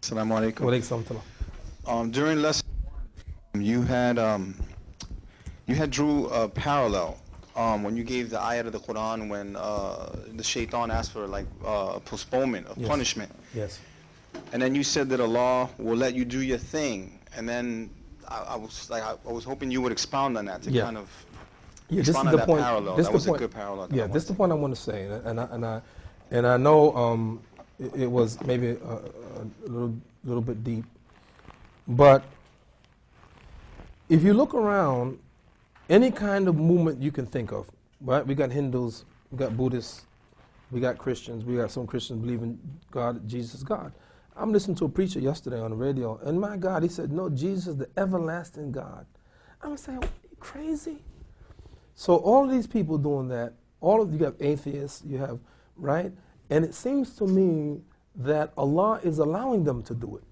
Assalamu alaikum. During lesson, you had drew a parallel when you gave the ayat of the Quran when the shaitan asked for like postponement of punishment. Yes. And then you said that Allah will let you do your thing, and then I was hoping you would expound on that to kind of expound on that parallel. That was a good parallel. Yeah, this is the point I want to say, and I know it was maybe a little bit deep, but if you look around, any kind of movement you can think of, right? We got Hindus, we got Buddhists, we got Christians, we got some Christians believe in God, Jesus is God. I'm listening to a preacher yesterday on the radio, and my God, he said, no, Jesus is the everlasting God. I'm saying, are you crazy? So all of these people doing that, you have atheists, you have, right? And it seems to me that Allah is allowing them to do it.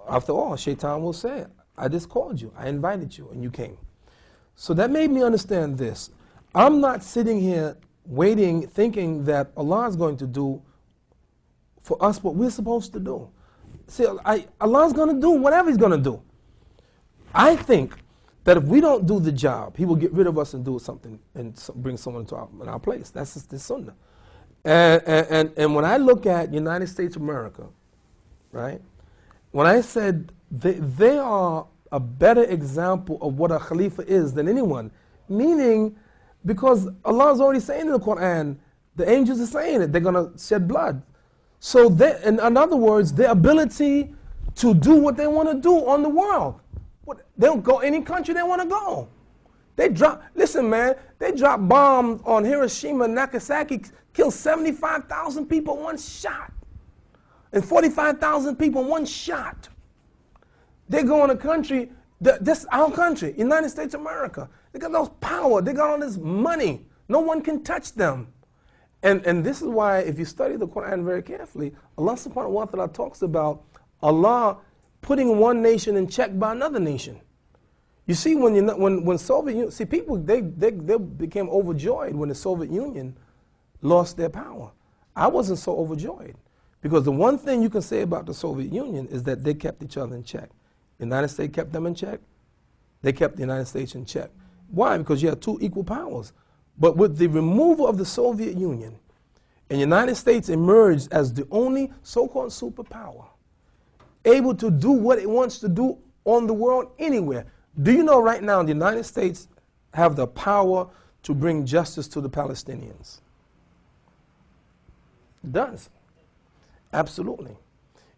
After all, Shaitan will say, I just called you, I invited you, and you came. So that made me understand this. I'm not sitting here waiting, thinking that Allah is going to do for us what we're supposed to do. See, Allah's going to do whatever He's going to do. I think that if we don't do the job, He will get rid of us and do something and bring someone in our place. That's just the sunnah. And when I look at United States of America, right, when I said they are a better example of what a Khalifa is than anyone, meaning because Allah is already saying in the Quran, the angels are saying it, they're going to shed blood. So in other words, their ability to do what they want to do on the world. They'll go any country they want to go. Listen man, they drop bombs on Hiroshima and Nagasaki, kill 75,000 people in one shot. And 45,000 people in one shot. They go in a country, this our country, United States of America. They got those power, they got all this money. No one can touch them. And this is why, if you study the Quran very carefully, Allah subhanahu wa ta'ala talks about Allah putting one nation in check by another nation. You see, when Soviet Union, see people, they became overjoyed when the Soviet Union lost their power. I wasn't so overjoyed, because the one thing you can say about the Soviet Union is that they kept each other in check. The United States kept them in check. They kept the United States in check. Why? Because you had two equal powers. But with the removal of the Soviet Union, and the United States emerged as the only so-called superpower, able to do what it wants to do on the world anywhere. Do you know right now the United States have the power to bring justice to the Palestinians? It does. Absolutely.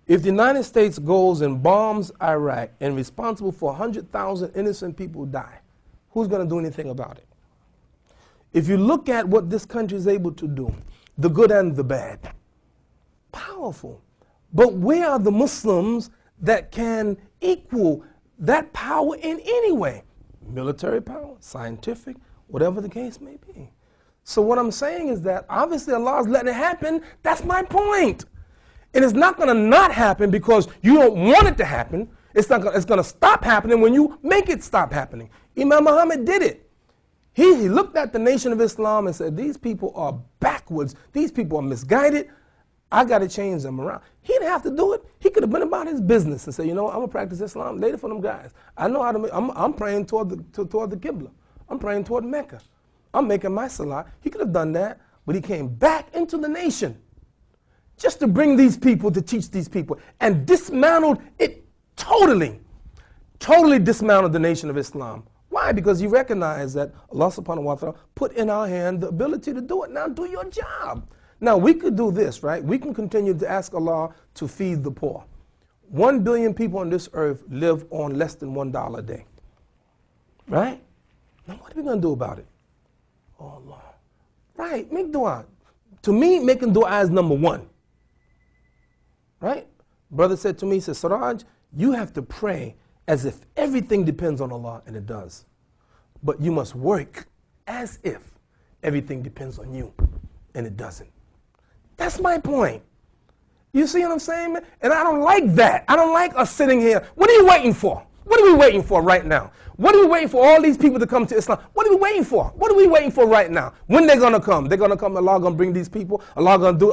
If the United States goes and bombs Iraq and responsible for 100,000 innocent people die, who's going to do anything about it? If you look at what this country is able to do, the good and the bad, powerful. But where are the Muslims that can equal that power in any way? Military power, scientific, whatever the case may be. So what I'm saying is that obviously Allah is letting it happen. That's my point. And it's not going to not happen because you don't want it to happen. It's going to stop happening when you make it stop happening. Imam Muhammad did it. He looked at the nation of Islam and said, these people are backwards. These people are misguided. I got to change them around. He didn't have to do it. He could have been about his business and said, you know what, I'm going to practice Islam later for them guys. I know how to, I'm praying toward the Qibla. I'm praying toward Mecca. I'm making my salah. He could have done that, but he came back into the nation just to bring these people, to teach these people, and dismantled it totally dismantled the nation of Islam. Why? Because he recognized that Allah subhanahu wa ta'ala put in our hand the ability to do it. Now do your job. Now we could do this, right? We can continue to ask Allah to feed the poor. 1 billion people on this earth live on less than $1 a day. Right? Now what are we going to do about it? Oh Allah. Right, make dua. To me, making dua is number one. Right? Brother said to me, he said, Siraj, you have to pray as if everything depends on Allah, and it does. But you must work as if everything depends on you, and it doesn't. That's my point. You see what I'm saying, man? And I don't like that. I don't like us sitting here. What are you waiting for? What are we waiting for right now? What are we waiting for all these people to come to Islam? What are we waiting for? What are we waiting for right now? When they're going to come? They're going to come, Allah going to bring these people. Allah going to do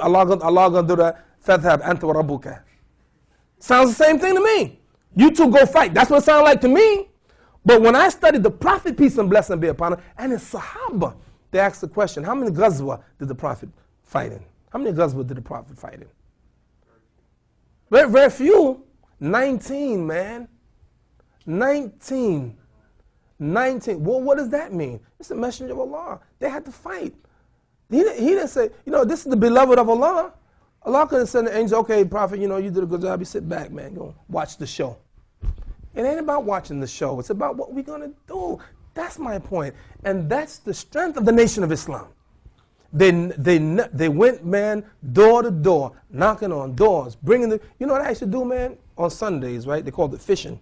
that. فَذْهَبْ أَنْتَ وَرَبُّكَ Sounds the same thing to me. You two go fight. That's what it sounds like to me. But when I studied the Prophet, peace and blessing be upon him, and his Sahaba, they asked the question, how many ghazwa did the Prophet fight in? How many ghazwa did the Prophet fight in? Very, very few. 19, man. 19. Well, what does that mean? It's the messenger of Allah. They had to fight. He didn't say, this is the beloved of Allah. Allah could have sent the angel, okay, Prophet, you did a good job. You sit back, man. Go watch the show. It ain't about watching the show. It's about what we're going to do. That's my point. And that's the strength of the Nation of Islam. They went, man, door to door, knocking on doors, bringing the, you know what I used to do, man? On Sundays, right? They called it fishing.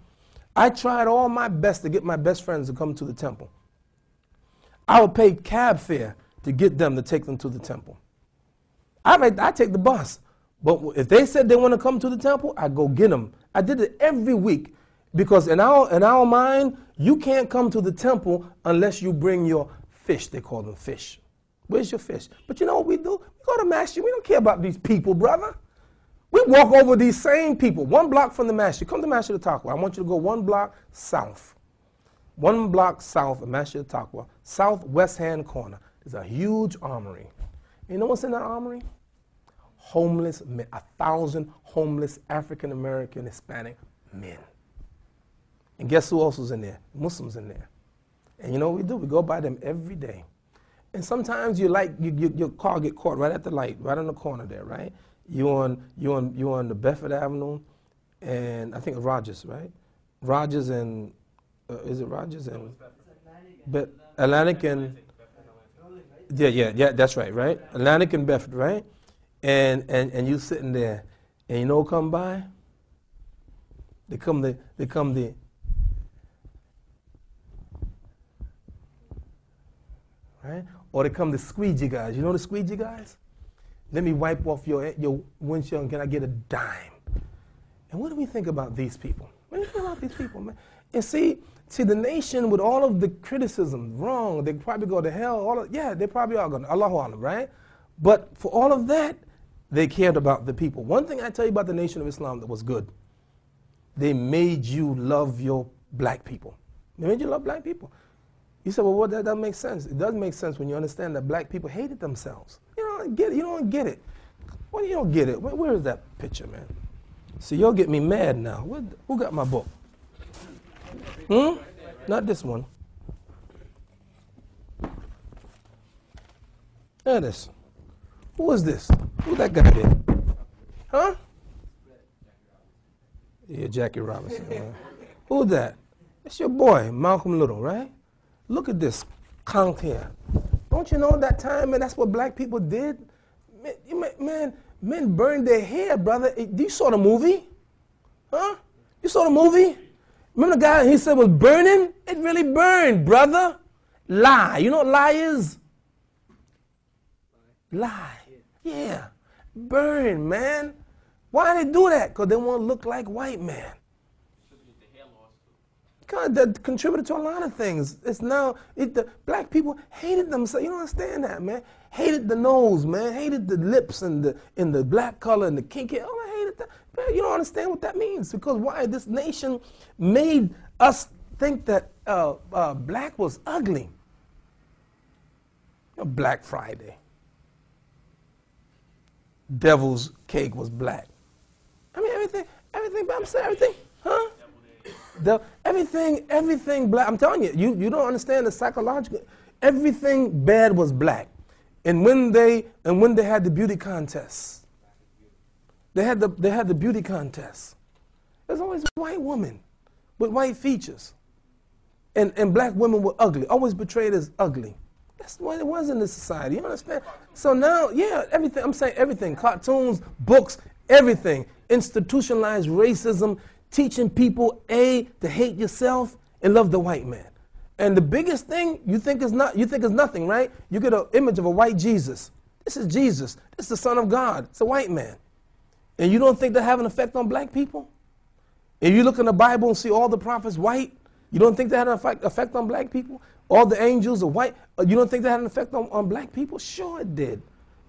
I tried all my best to get my best friends to come to the temple. I would pay cab fare to get them to take them to the temple. I take the bus. But if they said they want to come to the temple, I go get them. I did it every week. Because in our mind, you can't come to the temple unless you bring your fish. They call them fish. Where's your fish? But you know what we do? We go to masjid. We don't care about these people, brother. We walk over these same people. 1 block from the masjid. Come to Masjid al-Taqwa. I want you to go 1 block south. 1 block south of Masjid al-Taqwa. Southwest hand corner. There's a huge armory. You know what's in that armory? Homeless men. 1,000 homeless African-American Hispanic men. And guess who else was in there? Muslims in there. And you know what we do? We go by them every day. And sometimes your car get caught right at the light, right on the corner there, right? You on the Bedford Avenue, and I think Rogers, right? Rogers and is it Rogers and Atlantic and yeah, that's right? Atlantic and Bedford, right? And you sitting there, and you know who come by? They come the right? Or they come the squeegee guys. You know the squeegee guys? Let me wipe off your windshield and can I get a dime? And what do we think about these people? What do you think about these people, man? And see the nation with all of the criticism, wrong, they probably go to hell. They probably are going to, Allahu Alam, right? But for all of that, they cared about the people. One thing I tell you about the Nation of Islam that was good, they made you love your black people. They made you love black people. You said, well, that doesn't make sense. It does make sense when you understand that black people hated themselves. You don't get it. You don't get it. Well, you don't get it. Where is that picture, man? See, you'll get me mad now. Who got my book? Not this one. There it is. Who is this? Who's that guy there? Huh? Yeah, Jackie Robinson. Right? Who's that? It's your boy, Malcolm Little, right? Look at this conch here. Don't you know that time, man, that's what black people did? Man, men burned their hair, brother. You saw the movie? Huh? You saw the movie? Remember the guy, he said was burning? It really burned, brother. Lie. You know what lie is? Lie. Yeah. Burn, man. Why they do that? Because they want to look like white man. God, that contributed to a lot of things. It's now, the black people hated themselves. You don't understand that, man. Hated the nose, man. Hated the lips and the black color and the kinky. Oh, I hated that. Man, you don't understand what that means. Because why? This nation made us think that black was ugly. Black Friday. Devil's cake was black. I mean, everything, but I'm saying everything, huh? Everything black. I'm telling you, you don't understand the psychological. Everything bad was black, and when they had the beauty contests, they had the beauty contests. There's always a white woman with white features, and black women were ugly, always portrayed as ugly. That's what it was in this society. You understand? So now, yeah, everything. I'm saying everything. Cartoons, books, everything. Institutionalized racism. Teaching people, to hate yourself and love the white man. And the biggest thing you think is nothing, right? You get an image of a white Jesus. This is Jesus. This is the Son of God. It's a white man. And you don't think that have an effect on black people? If you look in the Bible and see all the prophets white, you don't think that had an effect on black people? All the angels are white. You don't think that had an effect on black people? Sure it did.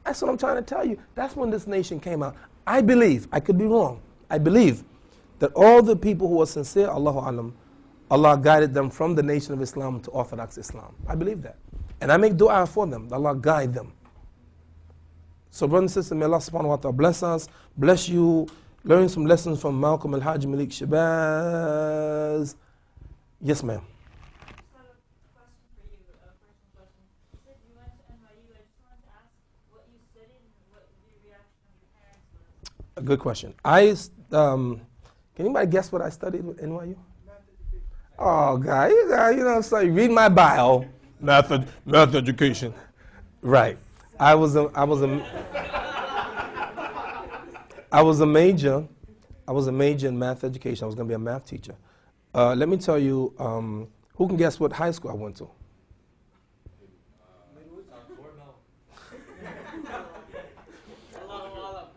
That's what I'm trying to tell you. That's when this nation came out. I believe, I could be wrong, I believe that all the people who are sincere, Allahu Alam, Allah guided them from the nation of Islam to Orthodox Islam. I believe that. And I make dua for them, Allah guide them. So brothers and sisters, may Allah subhanahu wa ta'ala bless us, bless you, learn some lessons from Malcolm El-Hajj Malik El-Shabazz. Yes, ma'am. A good question. Can anybody guess what I studied at NYU? Oh, God, you know, so read my bio. Math education. Right. I was a major in math education. I was going to be a math teacher. Let me tell you, who can guess what high school I went to?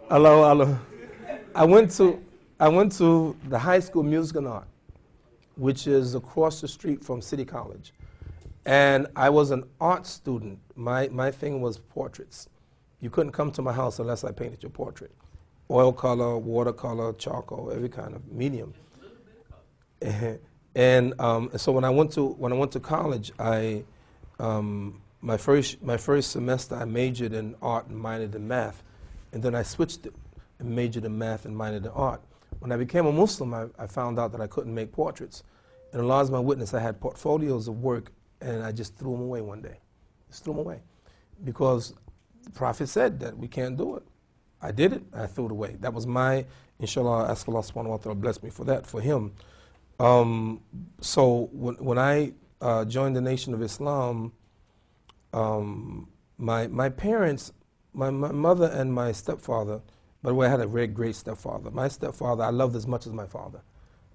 Allah. I went to the High School of Music and Art, which is across the street from City College. And I was an art student. My thing was portraits. You couldn't come to my house unless I painted your portrait. Oil color, watercolor, charcoal, every kind of medium. And so when I went to college, my first semester I majored in art and minored in math, and then I switched it and majored in math and minored in art. When I became a Muslim, I found out that I couldn't make portraits. And Allah is my witness, I had portfolios of work, and I just threw them away one day. Just threw them away. Because the Prophet said that we can't do it. I did it, I threw it away. That was my, inshallah, I ask Allah subhanahu wa ta'ala bless me for that, for him. So when I joined the Nation of Islam, my parents, my mother and my stepfather, by the way, I had a very great stepfather. My stepfather, I loved as much as my father.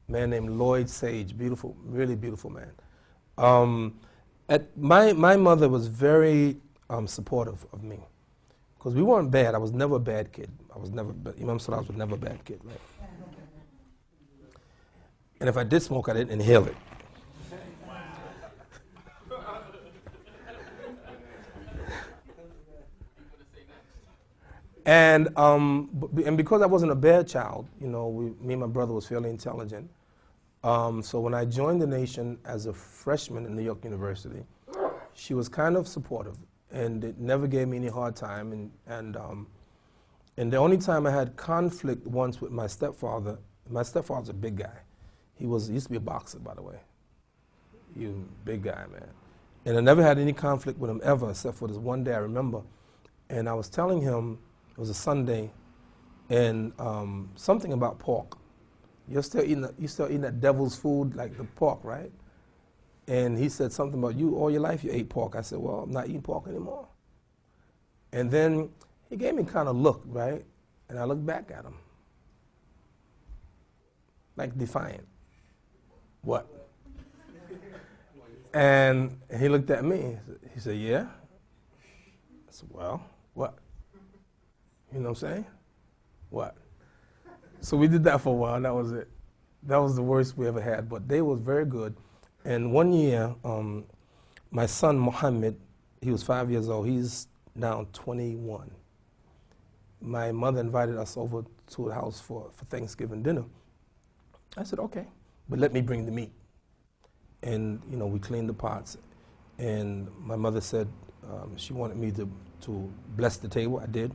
A man named Lloyd Sage, beautiful, really beautiful man. My mother was very supportive of me. Because we weren't bad. I was never a bad kid. Imam Siraj was never a bad kid, right? And if I did smoke, I didn't inhale it. And because I wasn't a bad child, you know, me and my brother was fairly intelligent. So when I joined the Nation as a freshman in New York University, she was kind of supportive, and it never gave me any hard time. And the only time I had conflict once with my stepfather's a big guy. He used to be a boxer, by the way. He was a big guy, man. And I never had any conflict with him ever, except for this one day I remember. And I was telling him, it was a Sunday, and something about pork. You're still eating that devil's food, like the pork, right? And he said something about you all your life you ate pork. I said, well, I'm not eating pork anymore. And then he gave me kind of look, right? And I looked back at him, like defiant. What? And he looked at me. He said, yeah. I said, well, what? You know what I'm saying? What? So we did that for a while, and that was it. That was the worst we ever had, but they was very good. And one year, my son Muhammad, he was 5 years old. He's now 21. My mother invited us over to the house for Thanksgiving dinner. I said, okay, but let me bring the meat. And, you know, we cleaned the pots. And my mother said she wanted me to bless the table. I did.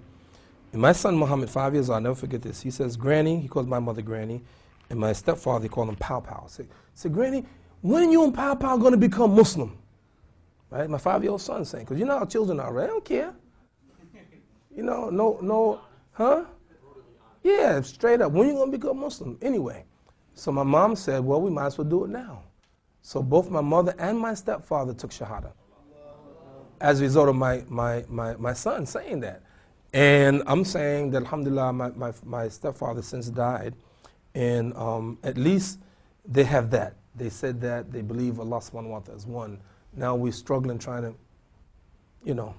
And my son Muhammad, 5 years old, I'll never forget this. He says, Granny, he calls my mother Granny, and my stepfather, he called him Pow Pow. I said, Granny, when are you and Pow Pow going to become Muslim? Right? My 5-year-old son saying, because you know how children are, right? I don't care. You know, no, huh? Yeah, straight up. When are you going to become Muslim? Anyway, so my mom said, well, we might as well do it now. So both my mother and my stepfather took Shahada as a result of my son saying that. And I'm saying that, alhamdulillah, my stepfather since died, and at least they have that. They said that they believe Allah subhanahu wa ta'ala is one. Now we're struggling trying to, you know,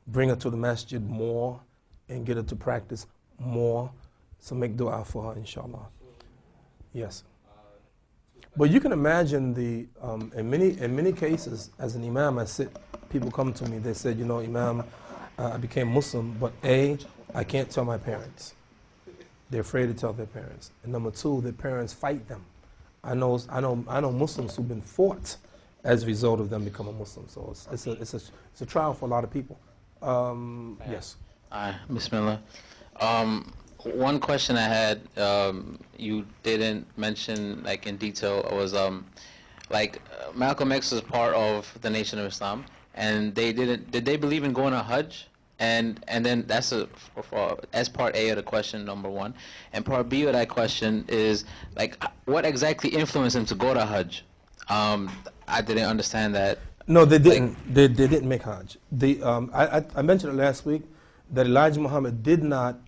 bring her to the masjid more and get her to practice more. So make dua for her, inshallah. Yes. But you can imagine in many cases, as an imam, people come to me, they said, you know, Imam, I became Muslim, but I can't tell my parents. they're afraid to tell their parents. And number two, their parents fight them. I know Muslims who've been fought as a result of them becoming Muslim. So it's a trial for a lot of people. Yes. Bismillah. One question I had, you didn't mention like in detail, was Malcolm X was part of the Nation of Islam, and did they believe in going to Hajj? And then that's as part A of the question, number one. And part B of that question is, like, what exactly influenced him to go to Hajj? I didn't understand that. No, they didn't. Like, they didn't make Hajj. I mentioned it last week that Elijah Muhammad did not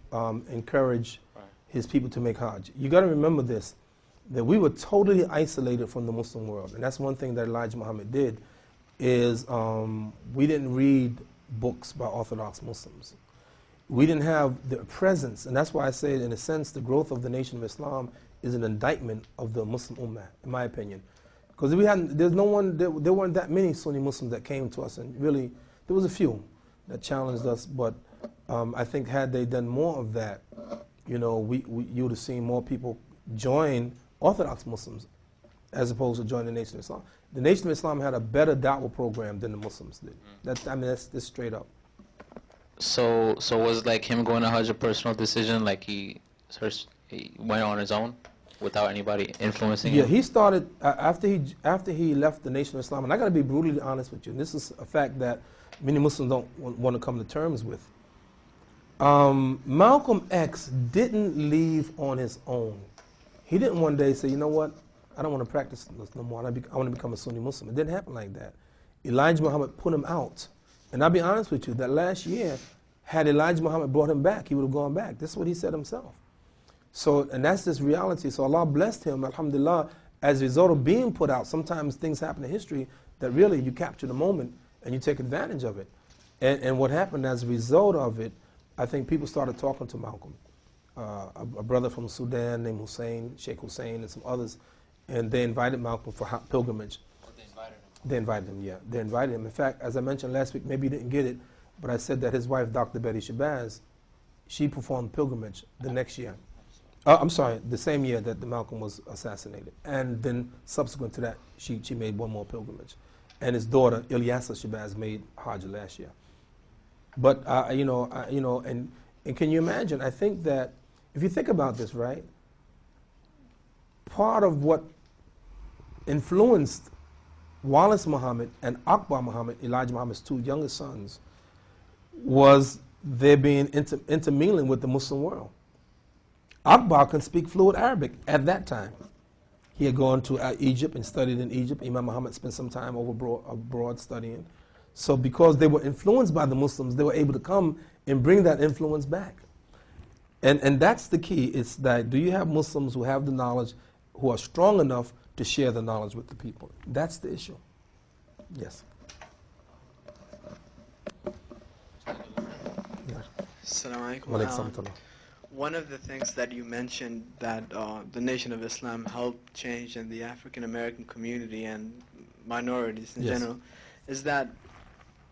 encourage his people to make Hajj. You got to remember this, that we were totally isolated from the Muslim world. And that's one thing that Elijah Muhammad did, is we didn't read books by Orthodox Muslims. We didn't have the presence, and that's why I say, in a sense, the growth of the Nation of Islam is an indictment of the Muslim Ummah, in my opinion. Because there weren't that many Sunni Muslims that came to us, and really, there was a few that challenged us, but I think had they done more of that, you know, you would have seen more people join Orthodox Muslims as opposed to join the Nation of Islam. The Nation of Islam had a better Dawah program than the Muslims did. That's straight up. So was like him going to Hajj a personal decision, like he went on his own without anybody influencing him? Yeah, he started after he left the Nation of Islam, and I got to be brutally honest with you, and this is a fact that many Muslims don't want to come to terms with. Malcolm X didn't leave on his own. He didn't one day say, you know what, I don't want to practice this no more. I want to become a Sunni Muslim. It didn't happen like that. Elijah Muhammad put him out. And I'll be honest with you, that last year, had Elijah Muhammad brought him back, he would have gone back. This is what he said himself. So, and that's this reality. So Allah blessed him, alhamdulillah, as a result of being put out. Sometimes things happen in history that really you capture the moment and you take advantage of it. And what happened as a result of it, I think people started talking to Malcolm. A brother from Sudan named Hussein, Sheikh Hussein, and some others, and they invited Malcolm for pilgrimage. They invited him? They invited him, yeah. They invited him. In fact, as I mentioned last week, maybe you didn't get it, but I said that his wife, Dr. El-Shabazz, she performed pilgrimage the next year. I'm sorry, the same year that Malcolm was assassinated. And then subsequent to that, she made one more pilgrimage. And his daughter, El-Shabazz, made Hajj last year. But, and can you imagine, I think that, if you think about this, right, part of what influenced Wallace Muhammad and Akbar Muhammad, Elijah Muhammad's two youngest sons, was their being intermingling with the Muslim world. Akbar can speak fluent Arabic at that time. He had gone to Egypt and studied in Egypt. Imam Muhammad spent some time abroad studying. So because they were influenced by the Muslims, they were able to come and bring that influence back. And that's the key. It's that, do you have Muslims who have the knowledge, who are strong enough to share the knowledge with the people? That's the issue. Yes. Assalamu alaikum. One of the things that you mentioned that the Nation of Islam helped change in the African American community and minorities in general is that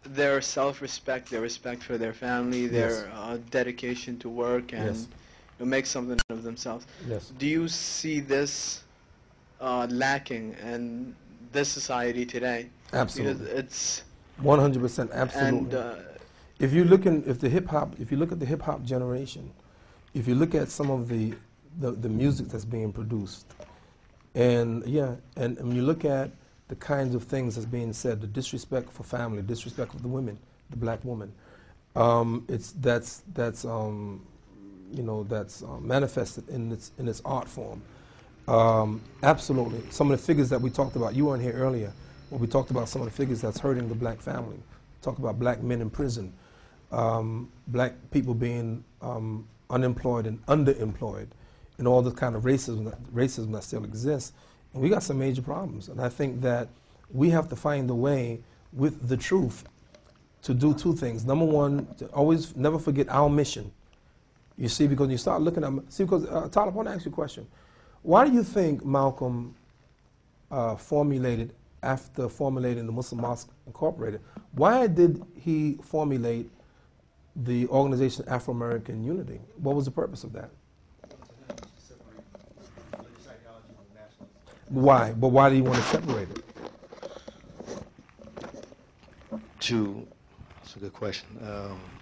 their self-respect, their respect for their family, their dedication to work and make something of themselves. Yes. Do you see this lacking in this society today? Absolutely. Because it's 100%, absolutely. And if you look at the hip hop generation, if you look at some of the music that's being produced, and when you look at the kinds of things that's being said, the disrespect for family, disrespect for the women, the black woman, that's manifested in its art form. Absolutely. Some of the figures that we talked about, you weren't here earlier, when we talked about some of the figures that's hurting the black family. Talk about black men in prison, black people being unemployed and underemployed, and all the kind of racism that still exists. And we got some major problems. And I think that we have to find a way with the truth to do two things. Number one, to always never forget our mission. You see, because you start looking at, because Tyler, I want to ask you a question. Why do you think Malcolm formulated, after formulating the Muslim Mosque Incorporated, why did he formulate the organization Afro-American Unity? What was the purpose of that? Why? But why do you want to separate it? That's a good question.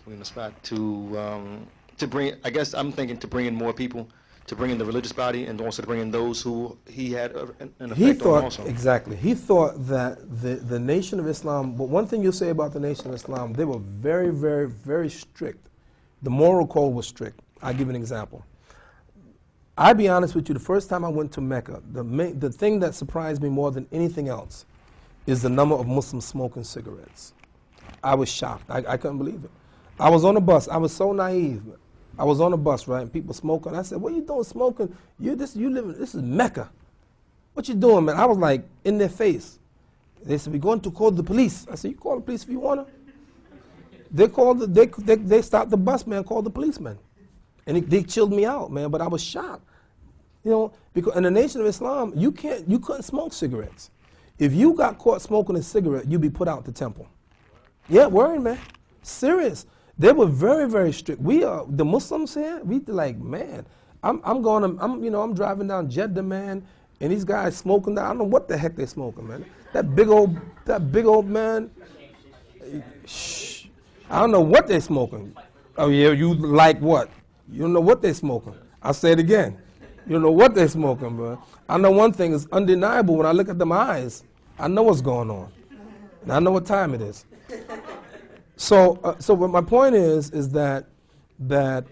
We're in the spot to bring. I guess I'm thinking to bring in more people, to bring in the religious body, and also to bring in those who he had an effect on also. Exactly. He thought that the Nation of Islam. But one thing you'll say about the Nation of Islam, they were very, very, very strict. The moral code was strict. I'll give you an example. I'll be honest with you. The first time I went to Mecca, the thing that surprised me more than anything else is the number of Muslims smoking cigarettes. I was shocked. I couldn't believe it. I was on a bus. I was so naive. I was on a bus, right, and people smoking. I said, "What are you doing smoking? This is Mecca. What you doing, man?" I was like in their face. They said, "We're going to call the police." I said, "You call the police if you wanna." They stopped the bus, man. Called the policeman, and they chilled me out, man. But I was shocked, because in the Nation of Islam, you couldn't smoke cigarettes. If you got caught smoking a cigarette, you'd be put out the temple. Yeah, word, man. Serious. They were very, very strict. We are the Muslims here. We like, man. I'm driving down Jeddah, man, and these guys smoking. I don't know what the heck they smoking, man. That big old man. Shh. I don't know what they smoking. Oh yeah, you like what? You don't know what they smoking. I'll say it again. You don't know what they smoking, bro. I know one thing is undeniable. When I look at them eyes, I know what's going on, and I know what time it is. So what my point is that the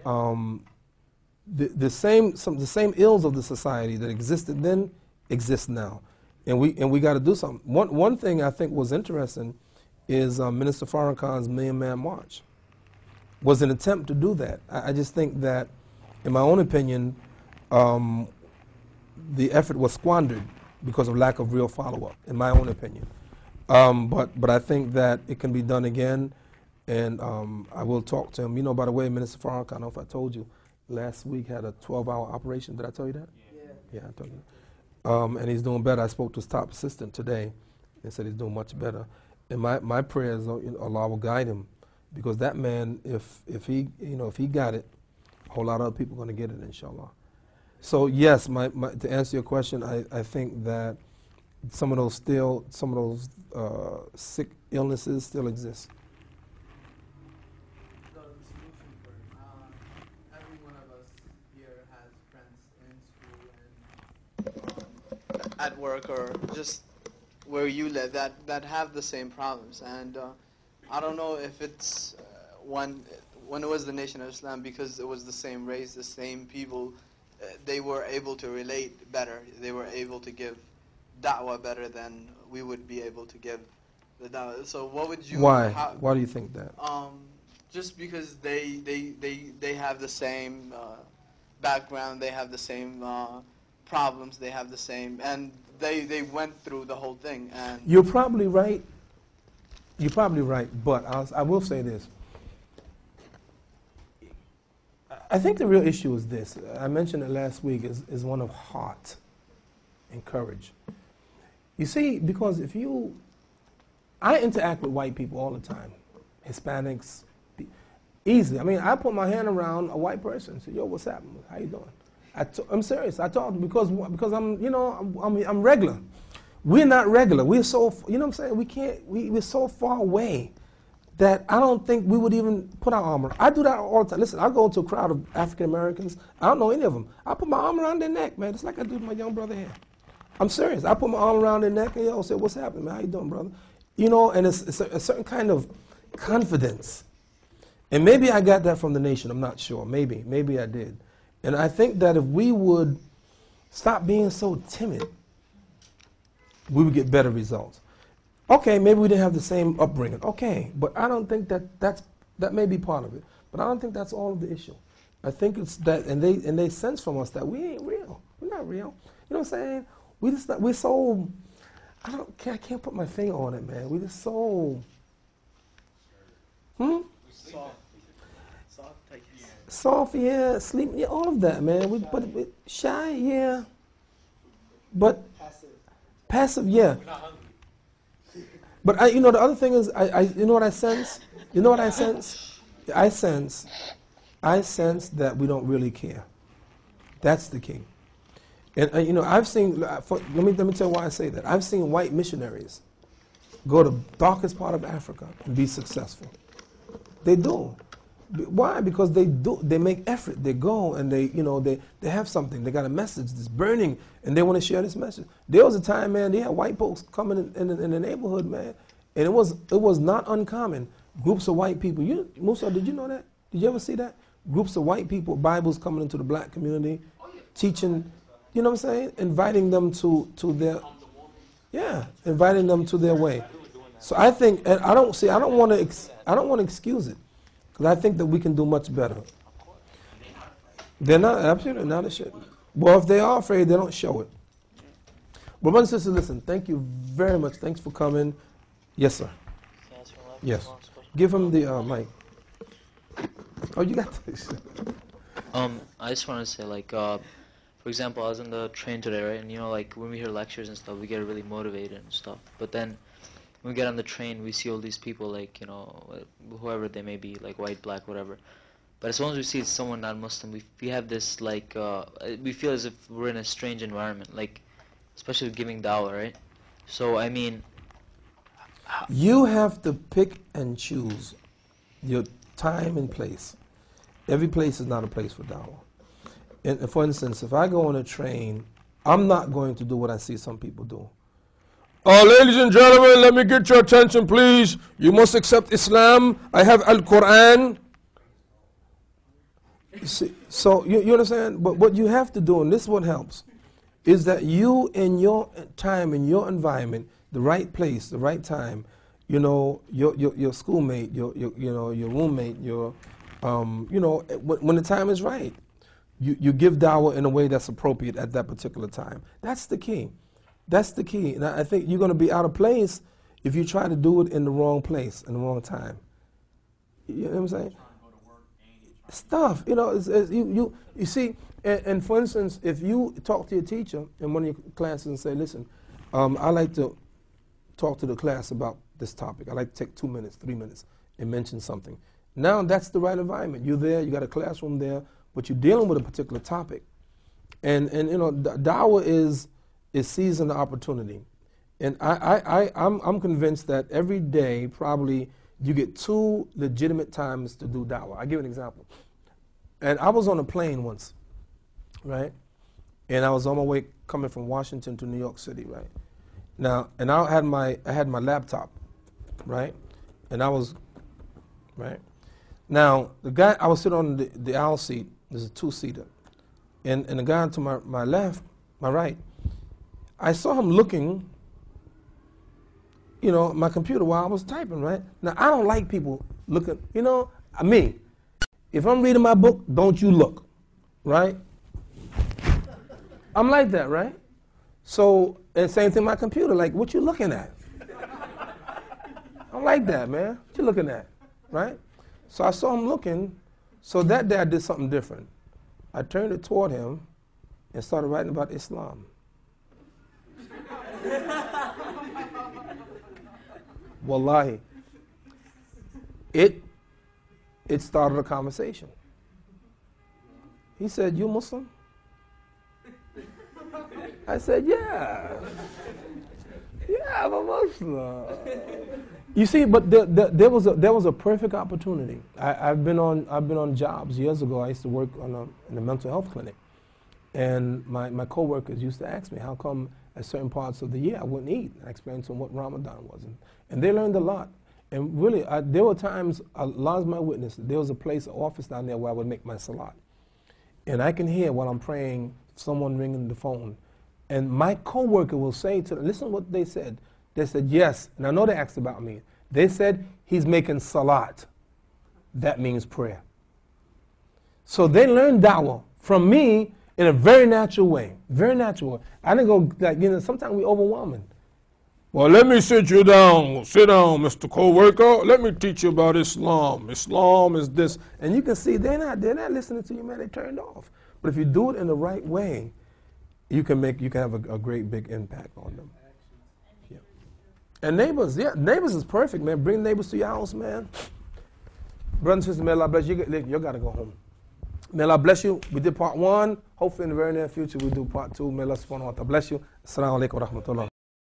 same ills of the society that existed then exist now, and we got to do something. One thing I think was interesting is Minister Farrakhan's Million Man March was an attempt to do that. I just think that, in my own opinion, the effort was squandered because of lack of real follow-up, in my own opinion. But I think that it can be done again. And I will talk to him. By the way, Minister Farrakhan, I don't know if I told you, last week had a 12-hour operation. Did I tell you that? Yeah, I told you. And he's doing better. I spoke to his top assistant today and said he's doing much better. And my prayer is Allah will guide him, because that man, if he got it, a whole lot of other people are going to get it, inshallah. So yes, to answer your question, I think that some of those sick illnesses still exist. At work or just where you live that have the same problems, and I don't know if it's when it was the Nation of Islam, because it was the same race, the same people, they were able to relate better, they were able to give da'wah better than we would be able to give the da'wah. So what would you? Why do you think that? Just because they have the same background, they have the same problems, they have the same, and they went through the whole thing. And you're probably right. You're probably right, but I will say this. I think the real issue is this. I mentioned it last week. Is one of heart and courage. You see, because I interact with white people all the time, Hispanics, easily. I mean, I put my hand around a white person and say, "Yo, what's happening? How you doing?" I'm serious. I talk because I'm regular. We're not regular. We're so, what I'm saying? We're so far away that I don't think we would even put our arm around. I do that all the time. Listen, I go into a crowd of African Americans. I don't know any of them. I put my arm around their neck, man. It's like I do with my young brother here. I'm serious. I put my arm around their neck and say, "What's happening, man? How you doing, brother?" And it's a certain kind of confidence. And maybe I got that from the nation. I'm not sure. Maybe I did. And I think that if we would stop being so timid, we would get better results. Okay, maybe we didn't have the same upbringing. Okay, but I don't think that may be part of it. But I don't think that's all of the issue. I think it's that, and they sense from us that we ain't real. We're not real. You know what I'm saying? We're so, I can't put my finger on it, man. We're just so, soft, yeah, sleep, yeah, all of that, man. But shy, yeah. But passive, yeah. But the other thing is, you know what I sense? You know what I sense? I sense that we don't really care. That's the key. And you know, I've seen, let me tell you why I say that. I've seen white missionaries go to the darkest part of Africa and be successful. They do. Why? Because they make effort. They go and they have something. They got a message that's burning and they want to share this message. There was a time, man, they had white folks coming in the neighborhood, man, and it was not uncommon. Groups of white people. Musa, did you know that? Did you ever see that? Groups of white people, Bibles coming into the black community, teaching, you know what I'm saying? Inviting them to their, inviting them to their way. So I think, and I don't want to excuse it, because I think that we can do much better. They're not, absolutely not ashamed. Well, if they are afraid, they don't show it. But brothers and sisters, listen, thank you very much. Thanks for coming. Yes, sir. Yes. Give him the mic. Oh, you got this. I just want to say, like, for example, I was on the train today, right? And, you know, like, when we hear lectures and stuff, we get really motivated and stuff. But then when we get on the train, we see all these people, like, you know, whoever they may be, like white, black, whatever. But as long as we see someone non-Muslim, we have this, like, we feel as if we're in a strange environment, like, especially with giving dawah, right? So, I mean... You have to pick and choose your time and place. Every place is not a place for dawah. And for instance, if I go on a train, I'm not going to do what I see some people do. Ladies and gentlemen, let me get your attention, please. You must accept Islam. I have Al-Quran. So you understand? But what you have to do, and this is what helps, is that you in your time, in your environment, the right place, the right time, you know, your schoolmate, your roommate, when the time is right, you give dawah in a way that's appropriate at that particular time. That's the key. That's the key. And I think you're going to be out of place if you try to do it in the wrong place, in the wrong time. You know what I'm saying? Stuff, you know, you see, and for instance, if you talk to your teacher in one of your classes and say, listen, I like to talk to the class about this topic. I like to take 2 minutes, 3 minutes and mention something. Now that's the right environment. You're there, you got a classroom there, but you're dealing with a particular topic. And you know, dawah is seizing the opportunity. And I'm convinced that every day probably you get 2 legitimate times to do dawah. I'll give you an example. And I was on a plane once, right? And I was on my way coming from Washington to New York City, right? Now, and I had my laptop, right? And I was, right? Now, the guy, I was sitting on the aisle seat, there's a 2-seater. And the guy to my left, my right, I saw him looking, you know, at my computer while I was typing, right? Now, I don't like people looking, you know, me. If I'm reading my book, don't you look, right? I'm like that, right? So, and same thing with my computer, like, what you looking at? I'm like that, man. What you looking at, right? So I saw him looking, so that day I did something different. I turned it toward him and started writing about Islam. Wallahi. It started a conversation. He said, you Muslim? I said, yeah. Yeah, I'm a Muslim. You see, but there was a perfect opportunity. I've been on jobs years ago. I used to work in a mental health clinic, and my coworkers used to ask me how come at certain parts of the year I wouldn't eat. I explained to them what Ramadan was, and they learned a lot. And really, there were times, a lot of my witnesses, there was a place, an office down there where I would make my salat, and I can hear while I'm praying someone ringing the phone, and my coworker will say to them, listen to what they said. They said, yes, and I know they asked about me. They said, he's making salat. That means prayer. So they learned dawah from me in a very natural way, very natural way. I didn't go, like, you know, sometimes we overwhelming. Well, let me sit you down. Sit down, Mr. Co-worker. Let me teach you about Islam. Islam is this. And you can see they're not listening to you, man. They turned off. But if you do it in the right way, you can have a great big impact on them. Yeah. And neighbors, yeah, neighbors is perfect, man. Bring neighbors to your house, man. Brothers and sisters, man, Allah bless you. You got to go home. May Allah bless you. We did part 1. Hopefully in the very near future we do part 2. May Allah subhanahu wa ta'ala bless you. Assalamu alaikum wa rahmatullah.